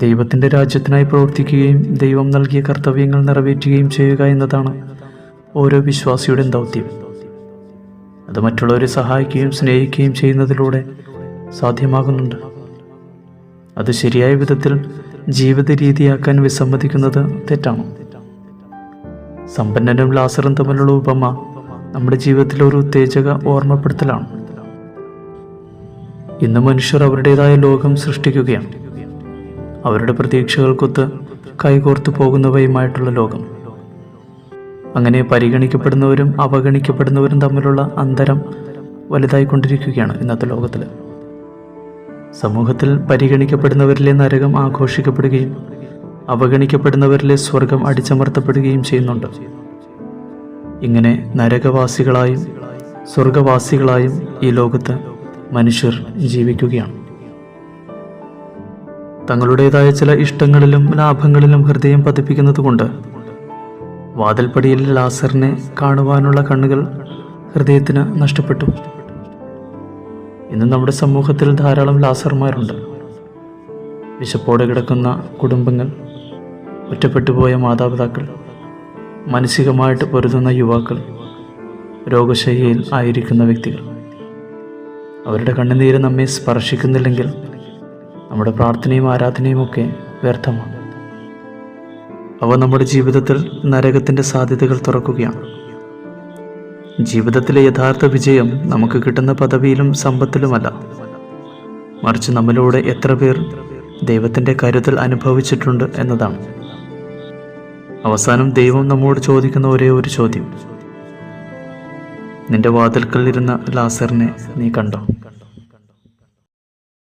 ദൈവത്തിൻ്റെ രാജ്യത്തിനായി പ്രവർത്തിക്കുകയും ദൈവം നൽകിയ കർത്തവ്യങ്ങൾ നിറവേറ്റുകയും ചെയ്യുക എന്നതാണ് ഓരോ വിശ്വാസിയുടെയും ദൗത്യം. അത് മറ്റുള്ളവരെ സഹായിക്കുകയും സ്നേഹിക്കുകയും ചെയ്യുന്നതിലൂടെ സാധ്യമാകുന്നുണ്ട്. അത് ശരിയായ വിധത്തിൽ ജീവിത രീതിയാക്കാൻ വിസമ്മതിക്കുന്നത് തെറ്റാണ്. സമ്പന്നനും ലാസറും തമ്മിലുള്ള ഉപമ നമ്മുടെ ജീവിതത്തിലെ ഒരു ഉത്തേജക ഓർമ്മപ്പെടുത്തലാണ്. ഇന്ന് മനുഷ്യർ അവരുടേതായ ലോകം സൃഷ്ടിക്കുകയാണ്. അവരുടെ പ്രതീക്ഷകൾക്കൊത്ത് കൈകോർത്തു പോകുന്നവയുമായിട്ടുള്ള ലോകം. അങ്ങനെ പരിഗണിക്കപ്പെടുന്നവരും അവഗണിക്കപ്പെടുന്നവരും തമ്മിലുള്ള അന്തരം വലുതായിക്കൊണ്ടിരിക്കുകയാണ് ഇന്നത്തെ ലോകത്തിൽ. സമൂഹത്തിൽ പരിഗണിക്കപ്പെടുന്നവരിലെ നരകം ആഘോഷിക്കപ്പെടുകയും അവഗണിക്കപ്പെടുന്നവരിലെ സ്വർഗം അടിച്ചമർത്തപ്പെടുകയും ചെയ്യുന്നുണ്ട്. ഇങ്ങനെ നരകവാസികളായും സ്വർഗവാസികളായും ഈ ലോകത്ത് മനുഷ്യർ ജീവിക്കുകയാണ്. തങ്ങളുടേതായ ചില ഇഷ്ടങ്ങളിലും ലാഭങ്ങളിലും ഹൃദയം പതിപ്പിക്കുന്നത് കൊണ്ട് വാതിൽപ്പടിയിൽ ലാസറിനെ കാണുവാനുള്ള കണ്ണുകൾ ഹൃദയത്തിന് നഷ്ടപ്പെട്ടു. ഇന്ന് നമ്മുടെ സമൂഹത്തിൽ ധാരാളം ലാസർമാരുണ്ട്. വിശപ്പോടെ കിടക്കുന്ന കുടുംബങ്ങൾ, ഒറ്റപ്പെട്ടുപോയ മാതാപിതാക്കൾ, മാനസികമായിട്ട് പൊരുതുന്ന യുവാക്കൾ, രോഗശയ്യയിൽ ആയിരിക്കുന്ന വ്യക്തികൾ. അവരുടെ കണ്ണുനീര് നമ്മെ സ്പർശിക്കുന്നില്ലെങ്കിൽ നമ്മുടെ പ്രാർത്ഥനയും ആരാധനയും ഒക്കെ വ്യർത്ഥമാണ്. അവ നമ്മുടെ ജീവിതത്തിൽ നരകത്തിൻ്റെ സാധ്യതകൾ തുറക്കുകയാണ്. ജീവിതത്തിലെ യഥാർത്ഥ വിജയം നമുക്ക് കിട്ടുന്ന പദവിയിലും സമ്പത്തിലുമല്ല, മറിച്ച് നമ്മളിലൂടെ എത്ര പേർ ദൈവത്തിൻ്റെ കരുതൽ അനുഭവിച്ചിട്ടുണ്ട് എന്നതാണ്. അവസാനം ദൈവം നമ്മോട് ചോദിക്കുന്ന ഒരേ ഒരു ചോദ്യം: നിന്റെ വാതിൽക്കൽ ഇരുന്ന ലാസറിനെ നീ കണ്ടോ?